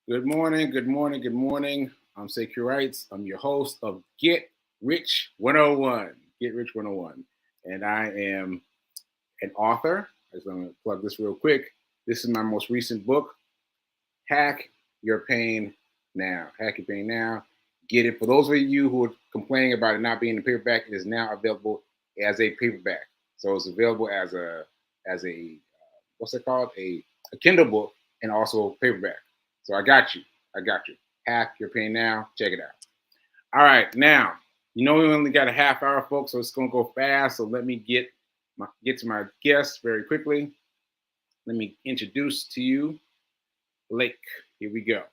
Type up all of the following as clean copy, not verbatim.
Good morning, good morning, good morning. I'm Sekou Wrights. I'm your host of Get Rich 101. Get Rich 101. And I am an author. I just want to plug this real quick. This is my most recent book, Hack Your Pain Now. Hack Your Pain Now. Get it. For those of you who are complaining about it not being in paperback, it is now available as a paperback. So it's available as a what's it called? A Kindle book and also paperback. So I got you. I got you. Hack Your Pain Now. Check it out. All right, now we only got a half hour, folks, so it's gonna go fast. So let me get to my guest very quickly. Let me introduce to you Blake. Here we go.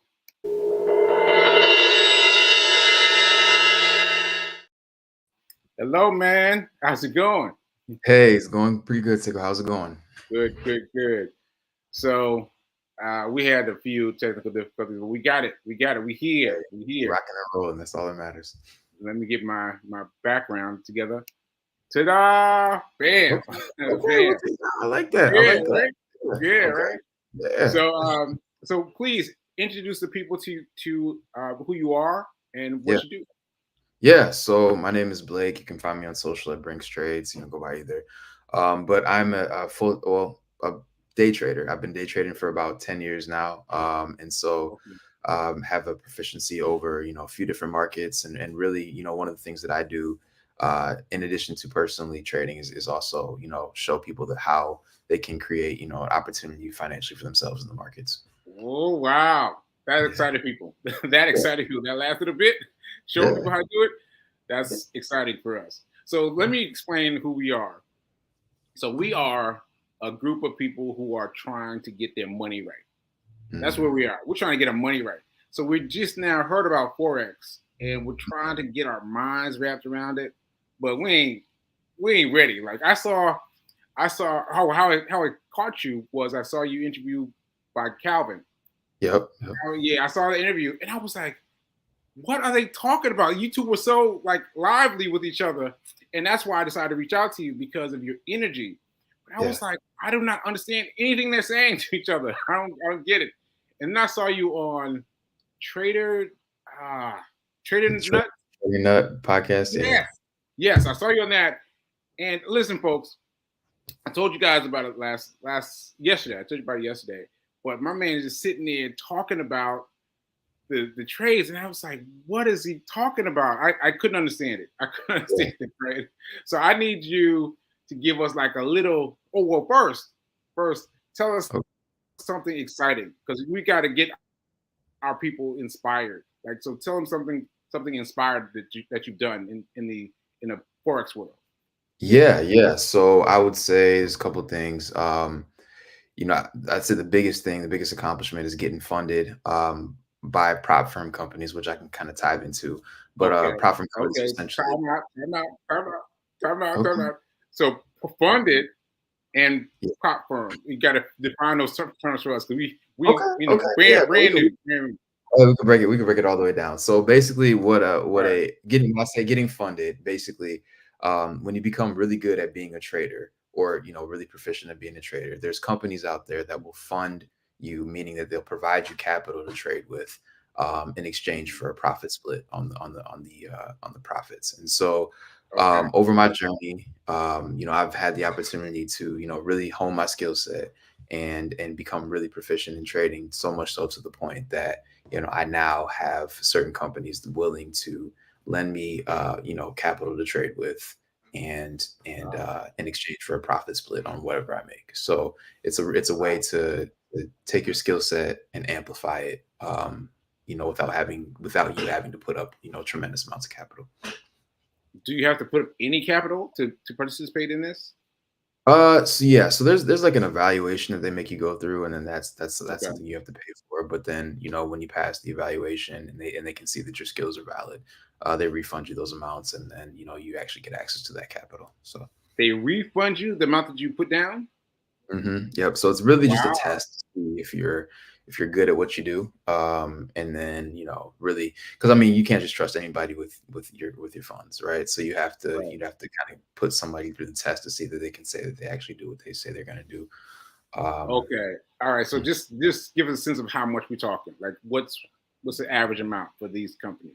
Hello, man. How's it going? Hey, it's going pretty good, Tickle. How's it going? Good, good, good. So we had a few technical difficulties, but we got it. We got it. We here. We here. Rocking and rolling. That's all that matters. Let me get my background together. Ta-da! Bam! Okay. Bam! I like that. I Yeah, like that. right. Yeah, Okay. right. Yeah. So please introduce the people to who you are and Yeah. what you do. Yeah. So my name is Blake. You can find me on social at Brinks Trades. Go by either. But I'm a day trader. I've been day trading for about 10 years now. And so Okay. have a proficiency over, a few different markets and really, one of the things that I do in addition to personally trading is also, show people that how they can create, an opportunity financially for themselves in the markets. Oh wow, that Yeah. excited people. That Yeah. excited people. That lasted a bit. Showing Yeah. people how to do it. That's exciting for us. So let me explain who we are. So we are a group of people who are trying to get their money right. That's where Mm. we are. We're trying to get our money right. So we just now heard about Forex and we're trying to get our minds wrapped around it, but we ain't ready. Like I saw how it caught you was I saw you interviewed by Calvin. Yep. Yep. Oh yeah, I saw the interview and I was like, what are they talking about? You two were so like lively with each other, and that's why I decided to reach out to you because of your energy. But I Yeah. was like, I do not understand anything they're saying to each other. I don't get it. And then I saw you on Trader, uh, Trader Tra- Nut. Trading Nut podcast. Yeah. Yes, yes, I saw you on that. And listen, folks, I told you guys about it last yesterday. I told you about it yesterday. But my man is just sitting there talking about the trades, and I was like, what is he talking about? I couldn't understand it. I couldn't Yeah. understand it, right? So I need you to give us like a little. Oh well, first, tell us Okay. something exciting because we got to get our people inspired. Like, so tell them something inspired that you've done in the forex world. Yeah. Yeah. So I would say there's a couple of things. I'd say the biggest accomplishment is getting funded by prop firm companies, which I can kind of dive into. But Okay, prop firm companies okay. essentially. Time out, time out, time out, time out, time Okay. out. So funded and Yeah. prop firm. You got to define those terms for us because we Okay. Okay. Yeah. brand new. Brand new. We can break it. We can break it all the way down. So basically, All right. getting funded. Basically, when you become really good at being a trader, or really proficient at being a trader, there's companies out there that will fund you, meaning that they'll provide you capital to trade with, in exchange for a profit split on the profits. And so, Okay. over my journey, I've had the opportunity to really hone my skill set and become really proficient in trading. So much so to the point that I now have certain companies willing to lend me, capital to trade with, and Wow. in exchange for a profit split on whatever I make. So it's a way to take your skill set and amplify it, without you having to put up, tremendous amounts of capital. Do you have to put up any capital to participate in this? So yeah, so there's like an evaluation that they make you go through, and then that's Okay. something you have to pay for. But then when you pass the evaluation and they can see that your skills are valid, they refund you those amounts, and then you actually get access to that capital. So They refund you the amount that you put down. yep. So it's really just a Wow. test to see if you're good at what you do. And then really, because I mean you can't just trust anybody with your funds, right? So Right. you'd have to kind of put somebody through the test to see that they can say that they actually do what they say they're going to do. Um, Okay. All right. So just give us a sense of how much we're talking. Like what's the average amount for these companies?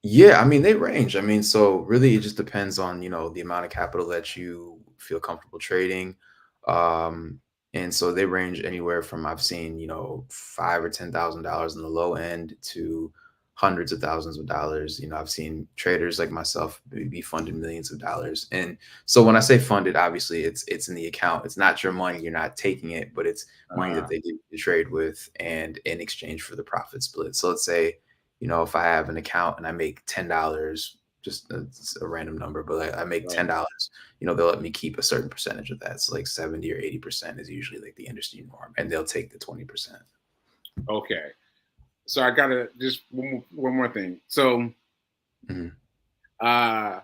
Yeah, I mean, they range. I mean, so really it just depends on, the amount of capital that you feel comfortable trading. Um, and so they range anywhere from I've seen, five or $10,000 in the low end to hundreds of thousands of dollars. I've seen traders like myself be funded millions of dollars. And so when I say funded, obviously it's in the account. It's not your money, you're not taking it, but it's money that Uh, they give you to trade with and in exchange for the profit split. So let's say if I have an account and I make $10, just it's a random number, but like I make right. $10, they'll let me keep a certain percentage of that. So like 70 or 80% is usually like the industry norm, and they'll take the 20%. Okay. So I gotta just one more thing. So Mhm. uh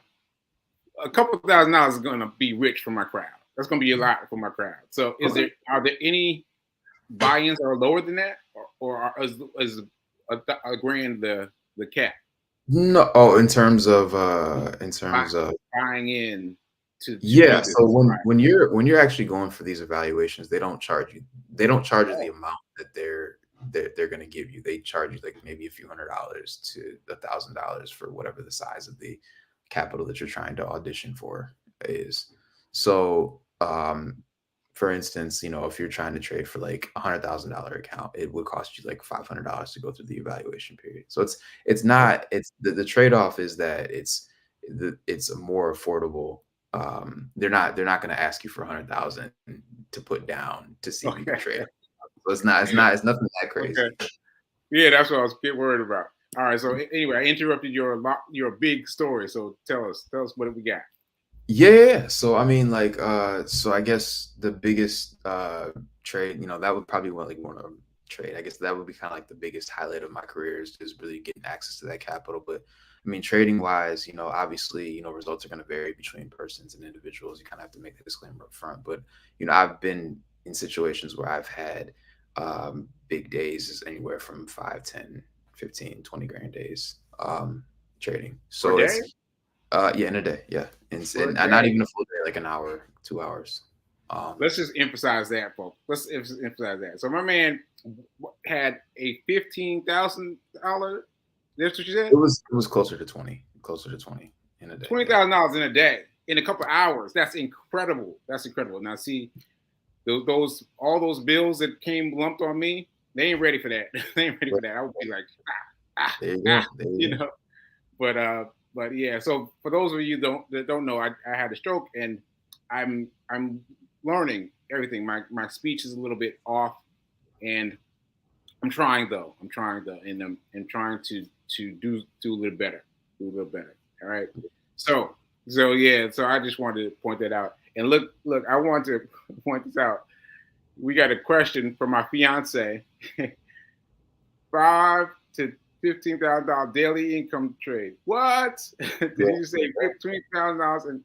a couple $1,000 is gonna be rich for my crowd. That's gonna be a lot for my crowd. So Okay. are there any buy-ins that are lower than that, is a grand the cap No, oh, in buy, terms of buying in to yeah, do this? so when Right. when you're when you're actually going for these evaluations, they don't charge you. They don't charge you the Oh, amount that they're going to give you. They charge you like maybe a few $100 to $1,000 for whatever the size of the capital that you're trying to audition for is. So, for instance, if you're trying to trade for like $100,000 account, it would cost you like $500 to go through the evaluation period. So it's okay. not it's the trade off is that it's a more affordable. They're not going to ask you for 100,000 to put down to see if you can Okay. trade. So it's nothing that Okay. crazy. Yeah, that's what I was get worried about. All right. So anyway, I interrupted your big story. So tell us what we got. Yeah, yeah, yeah. So I mean, like, so I guess the biggest trade, that would probably want to trade. I guess that would be kind of like the biggest highlight of my career is really getting access to that capital. But I mean, trading wise, obviously, results are going to vary between persons and individuals. You kind of have to make the disclaimer up front. But I've been in situations where I've had big days is anywhere from 5, 10, 15, 20 grand days trading. Per So day? yeah, in a day, yeah, Per and not day. even a full day, like an hour, 2 hours. Um, Let's just emphasize that, folks. Emphasize that. So my man had a $15,000. That's what you said. it was closer to 20 in a day. twenty Yeah, thousand dollars in a day in a couple hours. That's incredible. That's incredible. Now see those all those bills that came lumped on me. They ain't ready for that. They ain't ready for right. that. I would be like ah There you ah, go. There you you go. know. But yeah. So for those of you that don't know, I had a stroke and I'm learning everything. My speech is a little bit off, and I'm trying though. And I'm trying to do a little better. Do a little better. All right. So yeah. So I just wanted to point that out. And look. I want to point this out. We got a question from my fiance. 5 to $15,000 daily income trade. What did Yeah, you say? $15,000 in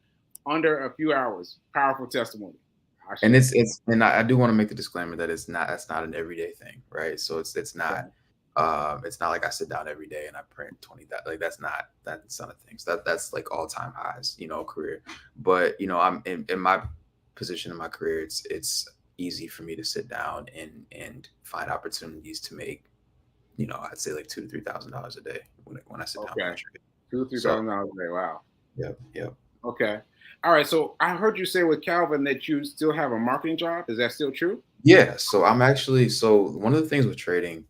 under a few hours. Powerful testimony. I and should. and I do want to make the disclaimer that that's not an everyday thing, right? So it's not like I sit down every day and I print 20 that like that's not a thing. So that's like all time highs, career. But I'm in my position in my career. It's easy for me to sit down and find opportunities to make I'd say like $2,000 to $3,000 a day when I sit down Okay. and trade. Two, three So thousand dollars a day. Wow. yeah, yeah. Okay. All right. So I heard you say with Calvin that you still have a marketing job. Is that still true? Yeah, so so one of the things with trading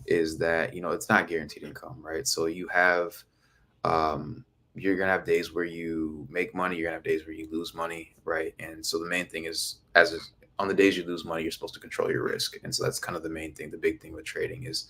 is that, it's not guaranteed income, right? So um you're gonna have days where you make money, you're gonna have days where you lose money, right? And so the main thing is on the days you lose money, you're supposed to control your risk. And so that's kind of the main thing. The big thing with trading is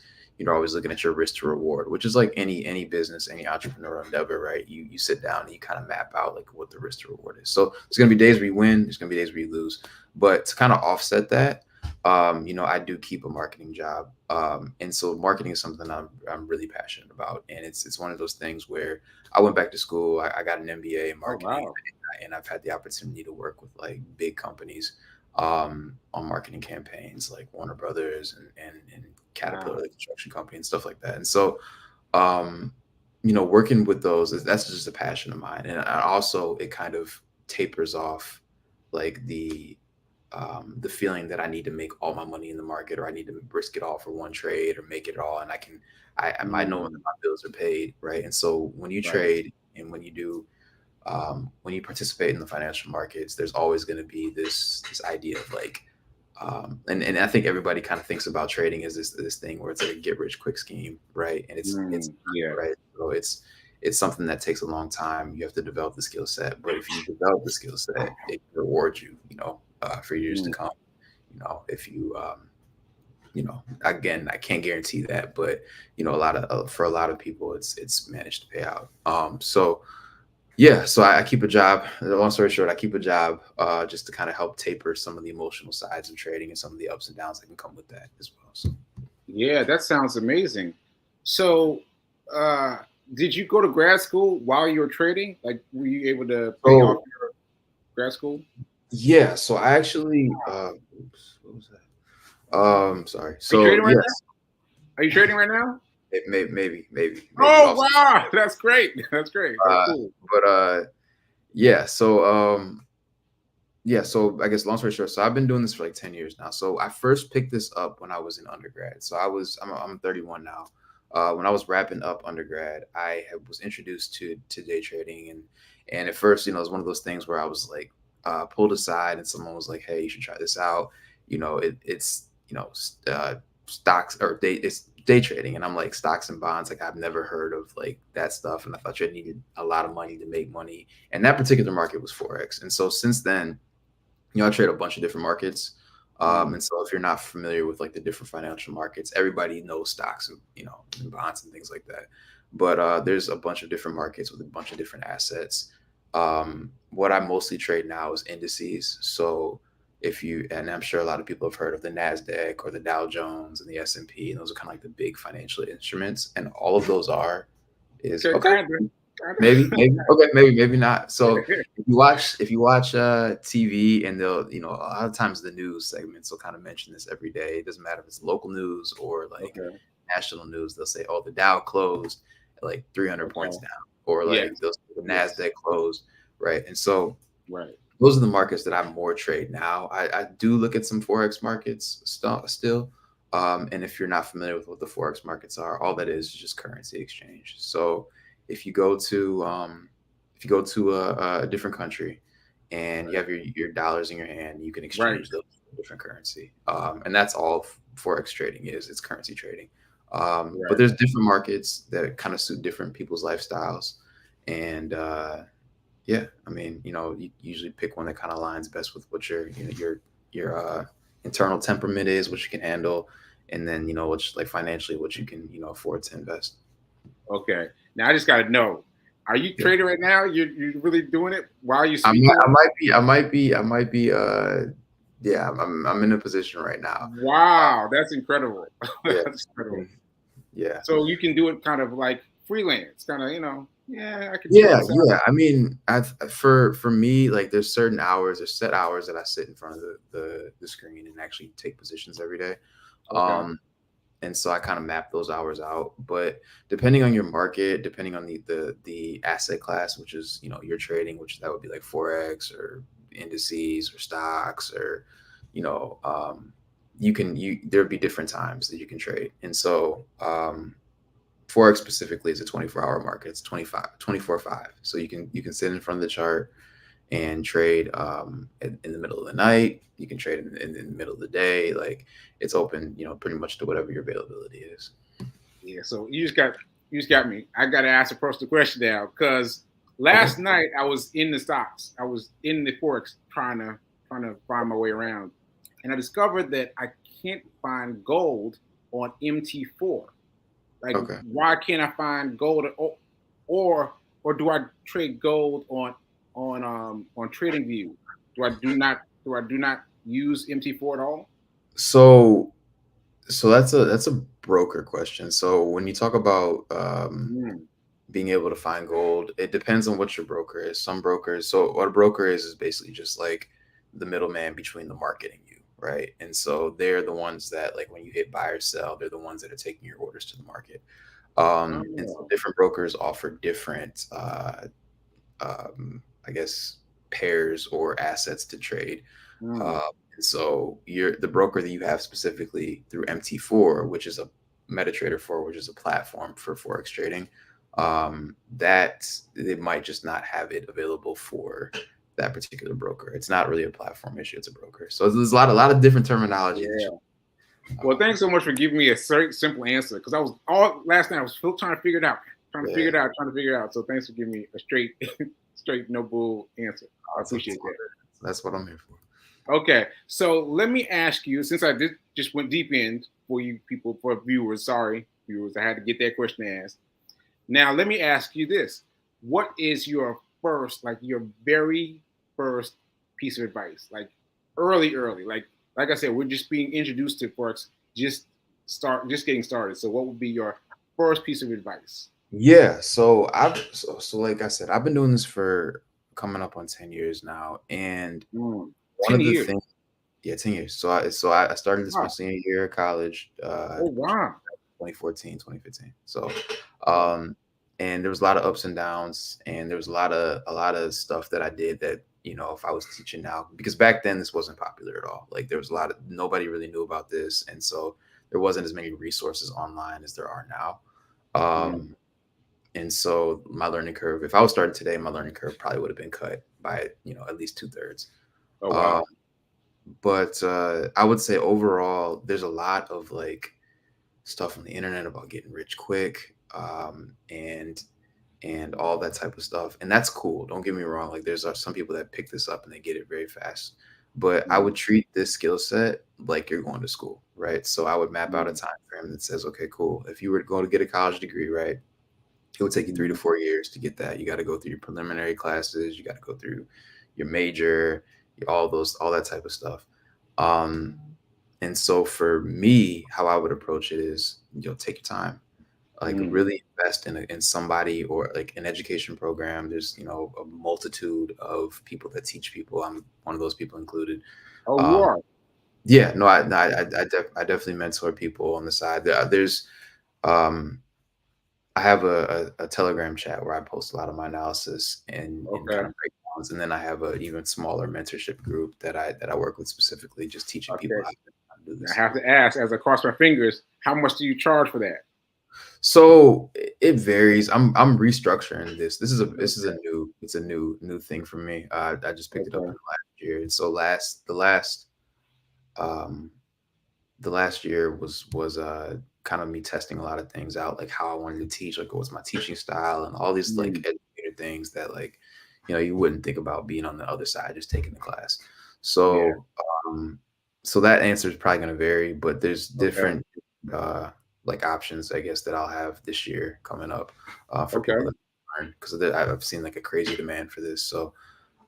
always looking at your risk to reward, which is like any business, any entrepreneurial endeavor, right? You sit down and you kind of map out like what the risk to reward is. So there's gonna be days where you win, there's gonna be days where you lose. But to kind of offset that, I do keep a marketing job. And so marketing is something I'm really passionate about. And it's one of those things where I went back to school, I got an MBA in Oh marketing, wow. and I've had the opportunity to work with like big companies on marketing campaigns like Warner Brothers and Caterpillar, Wow. the construction company, and stuff like that. And so, um, working with those that's just a passion of mine. And also it kind of tapers off like the feeling that I need to make all my money in the market, or I need to risk it all for one trade, or make it all, and I know that Mm, my bills are paid, right? And so when you right. trade and when you participate in the financial markets, there's always going to be this idea of like, and I think everybody kind of thinks about trading as this thing where it's like a get rich quick scheme, right? And it's Mm, yeah. not, right. So it's something that takes a long time. You have to develop the skill set, but if you develop the skill set, it rewards you, for years to Mm, come. If again, I can't guarantee that, but a lot of for a lot of people, it's managed to pay out. So yeah, so I keep a job. Long story short, I keep a job just to kind of help taper some of the emotional sides of trading and some of the ups and downs that can come with that as well. So yeah, that sounds amazing. So, uh, did you go to grad school while you were trading? Like, were you able to pay off so your grad school? yeah, so I actually oops, what was that? Sorry. Are you So trading right now? yes, Are you trading right now? maybe Oh off. wow, that's great. That's great. That's Uh, cool. but yeah, so I guess long story short, so I've been doing this for like 10 years now. So I first picked this up when I was in undergrad. So I'm 31 now. When I was wrapping up undergrad, was introduced to day trading, and at first, it was one of those things where I was like pulled aside, and someone was like, "Hey, you should try this out." It's stocks, or it's day trading, and I'm like, stocks and bonds, like I've never heard of like that stuff, and I thought you needed a lot of money to make money, and that particular market was forex. And so since then, I trade a bunch of different markets. Mm, And so if you're not familiar with like the different financial markets, everybody knows stocks and and bonds and things like that. But there's a bunch of different markets with a bunch of different assets. What I mostly trade now is indices. So and I'm sure a lot of people have heard of the Nasdaq or the Dow Jones and the S&P, and those are kind of like the big financial instruments. And all of those is okay, okay. kind of, Maybe okay, maybe not. So kind if you watch TV, and they'll a lot of times the news segments will kind of mention this every day. It doesn't matter if it's local news or of. like Okay, national news. They'll say, "Oh, the Dow closed at like 300 points okay, down," or like yes, they'll say the yes, Nasdaq closed, right? And so right, those are the markets that I more trade now. I do look at some forex markets still. And if you're not familiar with what the forex markets are, all that is just currency exchange. So if you go to a different country and you right, have your dollars in your hand, you can right, exchange those for different currency. And that's all forex trading is. It's currency trading. But right. there's different markets that kind of suit different people's lifestyles, and yeah, I mean, you usually pick one that kind of aligns best with what your internal temperament is, what you can handle, and then what's like financially what you can afford to invest. Okay. Now I just got to know: are you Yeah, trading right now? You really doing it while you I might, speaking I right might be, I might be, I might be. Yeah, I'm in a position right now. now? Wow, that's incredible. Yeah, That's incredible. yeah. So you can do it kind of like freelance, kind of, yeah, I can check Yeah, this out. yeah. I mean, for me, like there's certain hours, there's set hours that I sit in front of the screen and actually take positions every day. Okay. Um, and so I kind of map those hours out. But depending on your market, depending on the asset class, which is you're trading, which that would be like forex or indices or stocks, or you know you there'd be different times that you can trade. And so forex specifically is a 24-hour market. It's 24/5. So you can sit in front of the chart and trade in the middle of the night. You can trade in the middle of the day. Like it's open, pretty much to whatever your availability is. Yeah. So you just got me. I got to ask a personal question now because Okay. last night I was in the stocks. I was in the forex trying to find my way around, and I discovered that I can't find gold on MT4. Like, Okay. why can't I find gold, or or do I trade gold on TradingView? Do I do not use MT4 at all? So that's a broker question. So when you talk about Mm. being able to find gold, it depends on what your broker is. Some brokers, so what a broker is basically just like the middleman between the market and you, right? And so they're the ones that, like, when you hit buy or sell, they're the ones that are taking your orders to the market. And so Oh, different brokers offer different, I guess, pairs or assets to trade. mm. And so you're the broker that you have specifically through MT4, which is a MetaTrader 4, which is a platform for forex trading. That they might just not have it available for that particular broker. It's not really a platform issue; it's a broker. So there's a lot of different terminology that you. Yeah. Well, thanks so much for giving me a simple answer because I was all last night I was still trying to figure it out, Yeah, trying to figure it out. So thanks for giving me a straight, straight no bull answer. I appreciate that. that's what I'm here for. Okay, so let me ask you, since I did just went deep in for you people, for viewers, sorry, viewers, I had to get that question asked. Now, let me ask you this. What is your first, like your very first piece of advice? Like early, like I said, we're just being introduced to Forex, just just getting started. So what would be your first piece of advice? Yeah, so like I said, I've been doing this for coming up on 10 years now, and Mm, one 10 of the years. things, yeah, 10 years. So I started this my Wow. senior year of college, Oh, wow. 2014, 2015. So, um, and there was a lot of ups and downs, and there was a lot of stuff that I did that, if I was teaching now, because back then this wasn't popular at all. Like there was a lot of nobody really knew about this, and so there wasn't as many resources online as there are now. Mm. Um, and so my learning curve, if I was starting today, my learning curve probably would have been cut by, at least 2/3. Oh, Um, wow. but I would say overall, there's a lot of like stuff on the internet about getting rich quick, and all that type of stuff, and that's cool. Don't get me wrong. Like there's some people that pick this up and they get it very fast. But I Mm, would treat this skill set like you're going to school, right? So I would map out a mm, time frame that says, okay, cool. If you were to go to get a college degree, right? It would take you 3 to 4 years to get that. You got to go through your preliminary classes. You got to go through your major, all that type of stuff. Um, and so for me, how I would approach it is, take your time, like mm. really invest in somebody or like an education program. There's, a multitude of people that teach people. I'm one of those people included. Oh, you Um, are. yeah, no, I definitely mentor people on the side. There's, um, I have a Telegram chat where I post a lot of my analysis and Okay. kind of breakdowns, and then I have a even smaller mentorship group that I work with specifically, just teaching people Okay. how to do I this. have to ask, as I cross my fingers, how much do you charge for that? So it varies. I'm restructuring this. This is a Okay. new thing for me. I just picked it up in Okay. the last year, and so um the last year was kind of me testing a lot of things out, like how I wanted to teach, like what's my teaching style, and all these like Mm, educator things that like you wouldn't think about being on the other side just taking the class. yeah. So um so that answer is probably going to vary, but there's Okay. different uh like options, I guess, that I'll have this year coming up for people Okay. that learn, because I've seen like a crazy demand for this. So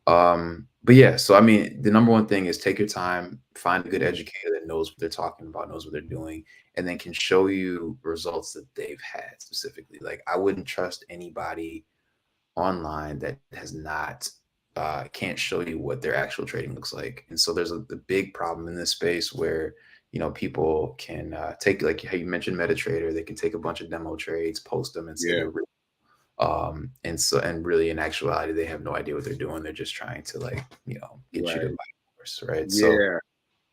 but yeah, so I mean, the number one thing is take your time, find a good Mm, educator that knows what they're talking about, knows what they're doing, and then can show you results that they've had specifically. Like I wouldn't trust anybody online that has not can't show you what their actual trading looks like. And so there's the big problem in this space where people can take, like how you mentioned MetaTrader, they can take a bunch of demo trades, post them, and say yeah. they're and really in actuality they have no idea what they're doing. They're just trying to like get you to Right. buy a course, right? So Yeah.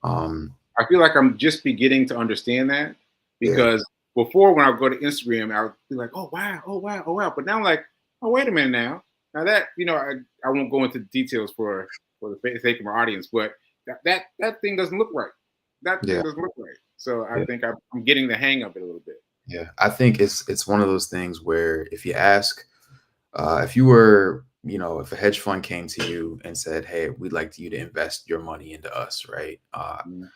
um I feel like I'm just beginning to understand that yeah, because before when I would go to Instagram, I would be like, oh wow, oh wow, oh wow. But now I'm like, oh wait a minute now. Now that I won't go into details for the sake of my audience, but that thing doesn't look right. That yeah, thing doesn't look right. So I yeah, think I'm getting the hang of it a little bit. yeah. I think it's one of those things where if you ask, if you were, if a hedge fund came to you and said, hey, we'd like you to invest your money into us, right? Mm,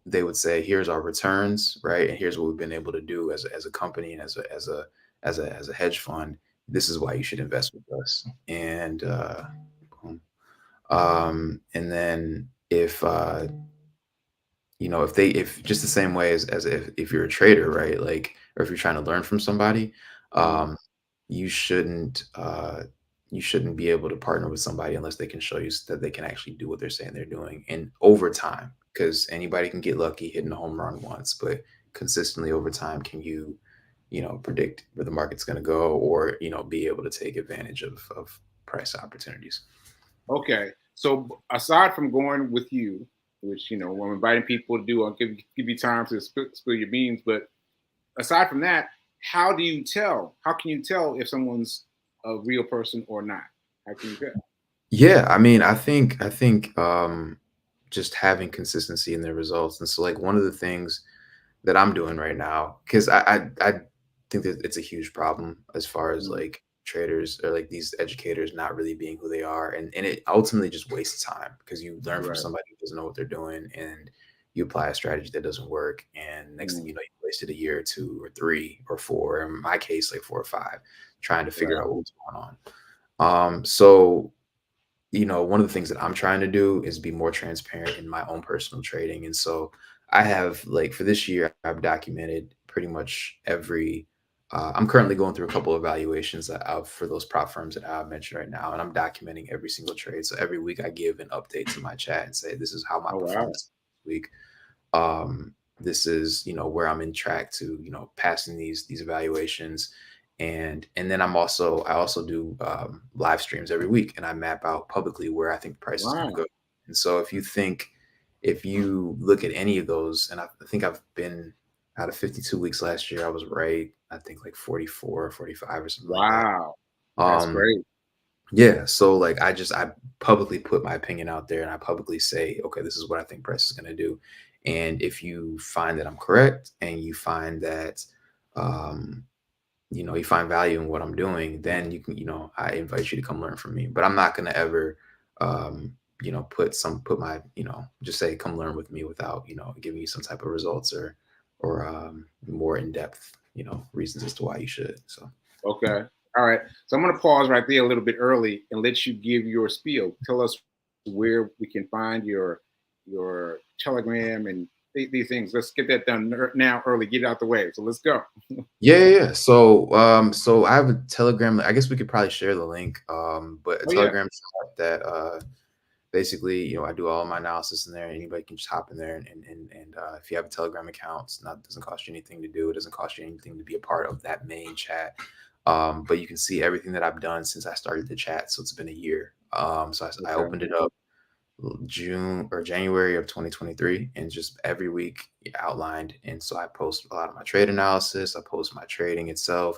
They would say, here's our returns, right? And here's what we've been able to do as a company and as a hedge fund. This is why you should invest with us. And boom. And then if just the same way as if you're a trader, right? Like, or if you're trying to learn from somebody, mm. um, you shouldn't you shouldn't be able to partner with somebody unless they can show you that they can actually do what they're saying they're doing, and over time, because anybody can get lucky hitting a home run once, but consistently over time, can you predict where the market's going to go, or be able to take advantage of price opportunities. Okay. So aside from going with you, which I'm inviting people to do. I'll give you time to spill your beans. But aside from that, how do you tell? How can you tell if someone's a real person or not? How can you tell? Yeah, I mean, I think just having consistency in their results. And so like one of the things that I'm doing right now, because I think that it's a huge problem as far as Mm, like traders or like these educators not really being who they are. And it ultimately just wastes time because you learn from right. somebody who doesn't know what they're doing and you apply a strategy that doesn't work. And next thing Mm, you know, you wasted a year or two or three or four, in my case, like 4 or 5, trying to figure right. out what's going on. So one of the things that I'm trying to do is be more transparent in my own personal trading. And so I have like for this year, I've documented pretty much every. I'm currently going through a couple of evaluations for those prop firms that I've mentioned right now, and I'm documenting every single trade. So every week I give an update to my chat and say this is how my Oh wow. performance this week. This is where I'm in track to passing these evaluations, and then I also do live streams every week, and I map out publicly where I think the price is going to Wow. go. And so if you look at any of those, and I think I've been out of 52 weeks last year, I was right, I think like 44 or 45 or something like that. Wow. That's um great. yeah, so like I publicly put my opinion out there and I publicly say, okay, this is what I think price is going to do. And if you find that I'm correct and you find that um you find value in what I'm doing, then you can, I invite you to come learn from me. But I'm not going to ever put my, just say come learn with me without, giving you some type of results or more in-depth, reasons as to why you should. So Okay. All right. So I'm going to pause right there a little bit early and let you give your spiel. Tell us where we can find your Telegram and these things. Let's get that done now early. Get it out the way. So let's go. yeah. So I have a Telegram. I guess we could probably share the link. But a Oh yeah. Telegram chat that basically, I do all my analysis in there. Anybody can just hop in there and if you have a Telegram account, it doesn't cost you anything to do. It doesn't cost you anything to be a part of that main chat. But you can see everything that I've done since I started the chat. So it's been a year. So I Okay. opened it up June or January of 2023, and just every week outlined. And so I post a lot of my trade analysis, I post my trading itself,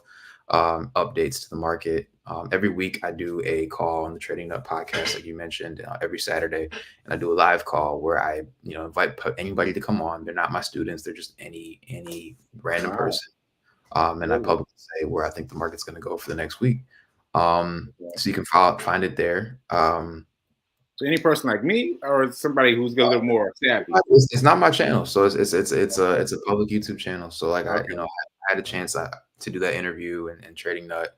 updates to the market. Every week I do a call on the Trading Nut podcast, like you mentioned, every Saturday, and I do a live call where I, invite anybody to come on. They're not my students; they're just any random Wow. person. And I Really? publicly say where I think the market's going to go for the next week. Okay. So you can find it there. So any person like me or somebody who's a little more savvy. It's not my channel, so it's a public YouTube channel. So like Okay. I had a chance to do that interview and Trading Nut.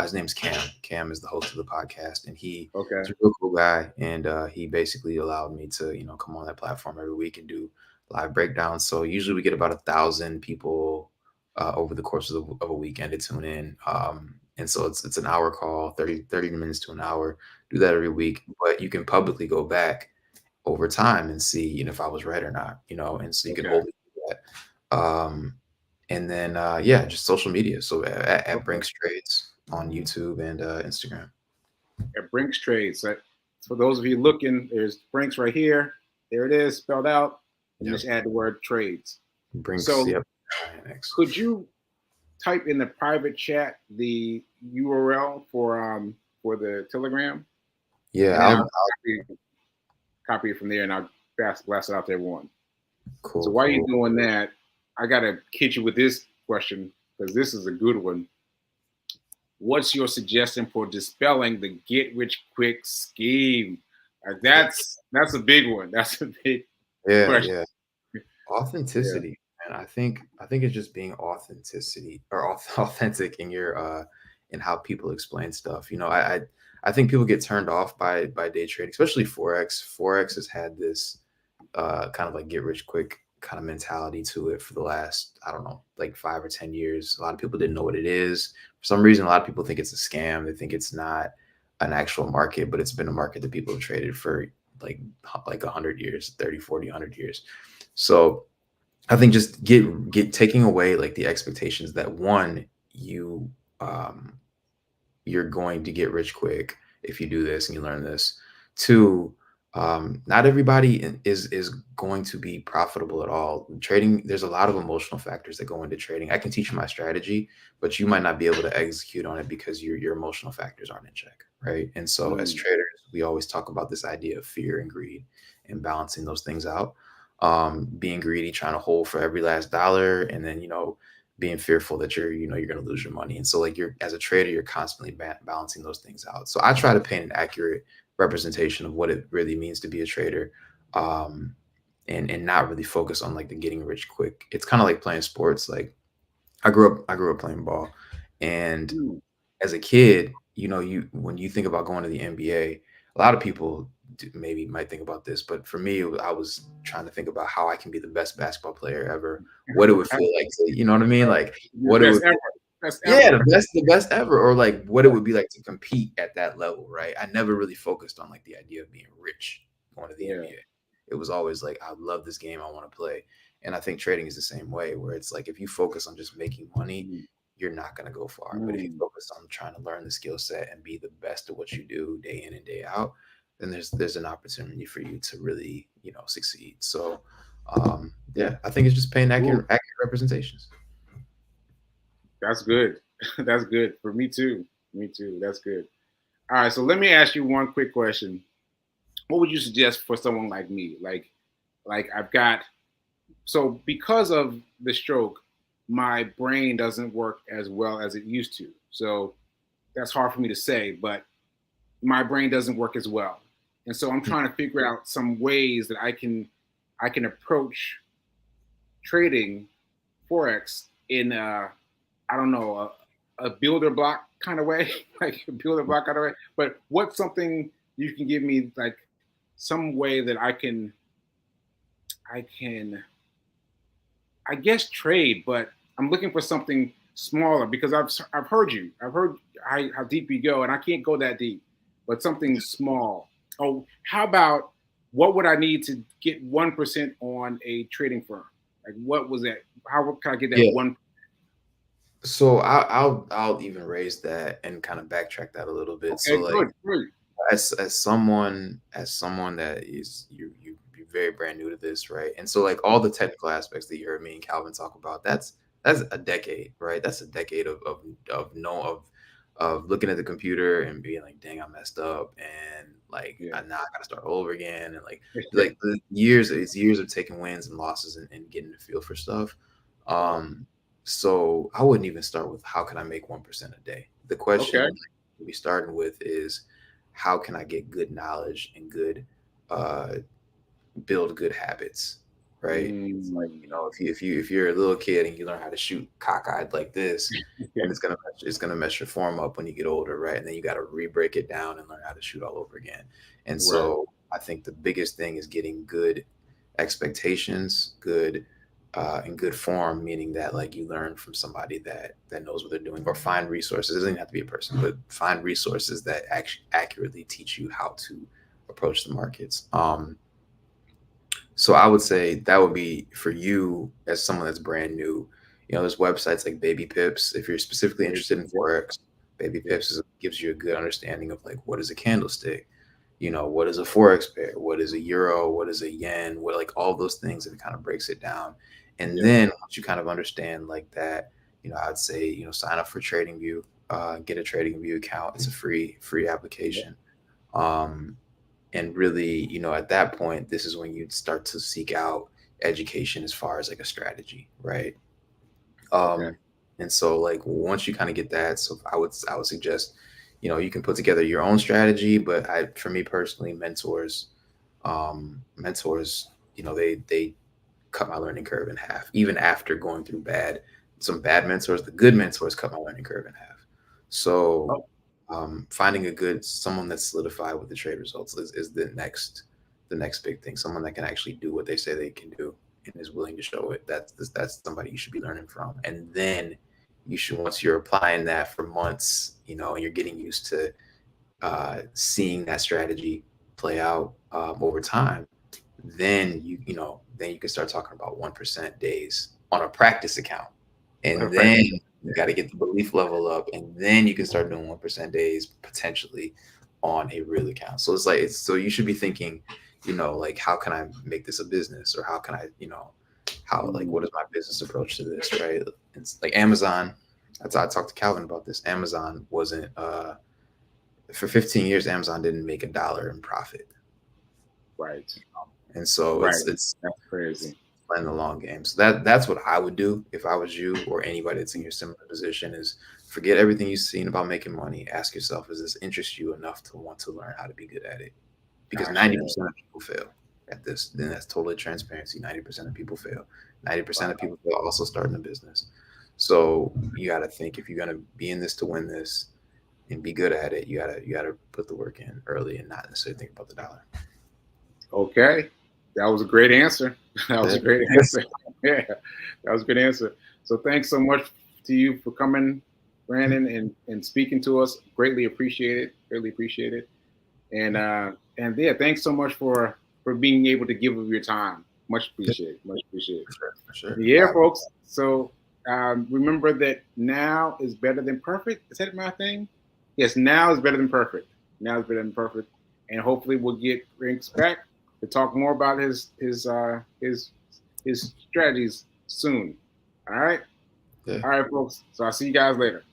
His name's Cam. Cam is the host of the podcast, and he's Okay. a real cool guy. And he basically allowed me to come on that platform every week and do live breakdowns. So usually we get about 1,000 people over the course of a weekend to tune in. And so it's an hour call, 30 minutes to an hour. Do that every week, but you can publicly go back over time and see, if I was right or not, and so you can Okay. hold me to that. And then, yeah, just social media. So at Okay. Brinks Trades on YouTube and Instagram. At Brinks Trades. So for those of you looking, there's Brinks right here. There it is, spelled out, and Yep. just add the word trades. Brinks. So Yep. Next. could you type in the private chat the URL for the Telegram, Yeah. and then I'll copy it from there, and I'll blast it out to everyone. So Cool. while you're Cool. doing that, I gotta hit you with this question because this is a good one. What's your suggestion for dispelling the get rich quick scheme? That's a big one. That's a big Yeah. question. Yeah. Yeah. Authenticity. And I think it's just being authenticity or authentic in your in how people explain stuff. I think people get turned off by day trading, especially forex. Forex has had this kind of like get rich quick kind of mentality to it for the last, I don't know, like 5 or 10 years. A lot of people didn't know what it is. For some reason, a lot of people think it's a scam. They think it's not an actual market, but it's been a market that people have traded for like 100 years, 30, 40, 100 years. So I think just get taking away like the expectations that one, um you're going to get rich quick if you do this and you learn this. Two, Not everybody is going to be profitable at all. Trading, there's a lot of emotional factors that go into trading. I can teach you my strategy, but you might not be able to execute on it because your emotional factors aren't in check, right? And so as Mm, traders, we always talk about this idea of fear and greed and balancing those things out. Being greedy, trying to hold for every last dollar, and then being fearful that you're going to lose your money. And so like you're as a trader, you're constantly balancing those things out. So I try to paint an accurate representation of what it really means to be a trader, um, and not really focus on like the getting rich quick. It's kind of like playing sports. Like I grew up playing ball, and mm, as a kid, you when you think about going to the NBA, a lot of people maybe might think about this, but for me, I was trying to think about how I can be the best basketball player ever. What it would feel like to, you know what I mean? Like the what it best would ever. Best yeah, ever. the best ever, or like what it would be like to compete at that level, right? I never really focused on like the idea of being rich going to the Yeah. NBA. It was always like, I love this game, I want to play. And I think trading is the same way, where it's like if you focus on just making money, Mm, you're not going to go far. But if you mm, focus on trying to learn the skill set and be the best at what you do day in and day out, then there's an opportunity for you to really, succeed. So, yeah, I think it's just paying ooh, accurate representations. that's good. That's good for me too. Me too. That's good. All right. So let me ask you one quick question. What would you suggest for someone like me? Like I've got so because of the stroke, my brain doesn't work as well as it used to. So that's hard for me to say, but my brain doesn't work as well. And so I'm trying to figure out some ways that I can approach trading forex in I don't know a builder block kind of way, like a builder block kind of way. But what's something you can give me like some way that I can I guess trade, but I'm looking for something smaller because I've heard you. I've heard how deep you go, and I can't go that deep. But something small. Oh, how about what would I need to get 1% on a trading firm? Like what was that? How can I get that Yeah. one? So I'll even raise that and kind of backtrack that a little bit. So Okay, like good, great. as someone that is you're very brand new to this, right? And so like all the technical aspects that you heard me and Calvin talk about, that's a decade, right? That's a decade of no of looking at the computer and being like, dang, I messed up, and like Yeah, now I gotta start all over again, and like the years it's years of taking wins and losses and getting the feel for stuff. right. Um, so I wouldn't even start with how can I make 1% a day. The question Okay. to be starting with is how can I get good knowledge and uh, build good habits, right? It's like Mm. if you're a little kid and you learn how to shoot cockeyed like this, Yeah, then it's gonna mess your form up when you get older, right? And then you got to re-break it down and learn how to shoot all over again. And right. so I think the biggest thing is getting good expectations, good in good form, meaning that like you learn from somebody that knows what they're doing, or find resources. It doesn't even have to be a person, but find resources that actually accurately teach you how to approach the markets. So I would say that would be for you as someone that's brand new. There's websites like Baby Pips. If you're specifically Yeah, interested in forex, Baby yeah, Pips gives you a good understanding of like what is a candlestick, what is a forex pair, what is a euro, what is a yen, what like all those things, and it kind of breaks it down. And yeah, then once you kind of understand like that, I'd say sign up for TradingView, get a TradingView account. It's a free yeah. application. Um, and really, at that point, this is when you'd start to seek out education as far as like a strategy, right? Okay. um and so like once you kind of get that, so I would suggest you can put together your own strategy, but I for me personally, mentors, they cut my learning curve in half. Even after going through some bad mentors, the good mentors cut my learning curve in half. So, Oh, finding a good someone that's solidified with the trade results is the next big thing. Someone that can actually do what they say they can do and is willing to show it. That's somebody you should be learning from. And then you should, once you're applying that for months, and you're getting used to seeing that strategy play out over time, then you can start talking about 1% days on a practice account, and right. then you got to get the belief level up, and then you can start doing 1% days potentially on a real account. So it's like so you should be thinking you know, like how can I make this a business, or how can I, you know, how like what is my business approach to this, right? It's like Amazon. I talked to Calvin about this. Amazon wasn't for 15 years. Amazon didn't make $1 in profit, Right. and so Right. it's That's crazy. playing the long game. So that's what I would do if I was you or anybody that's in your similar position, is forget everything you've seen about making money. Ask yourself, does this interest you enough to want to learn how to be good at it? Because Gotcha. 90% of people fail at this. Then that's totally transparency. 90% of people fail. 90% of people fail also starting a business. So you got to think, if you're going to be in this to win this and be good at it, you gotta put the work in early and not necessarily think about the dollar. Okay. That was a great answer. That was a great answer. Yeah, that was a good answer. So thanks so much to you for coming, Brandon, and speaking to us. Greatly appreciate it. Greatly appreciate it. And yeah, thanks so much for being able to give of your time. Much appreciated. Much appreciated. For sure. Yeah, folks. So remember that now is better than perfect. Is that my thing? Yes, now is better than perfect. Now is better than perfect. And hopefully we'll get Rinks back to talk more about his strategies soon. All right. Yeah. All right, folks. So I'll see you guys later.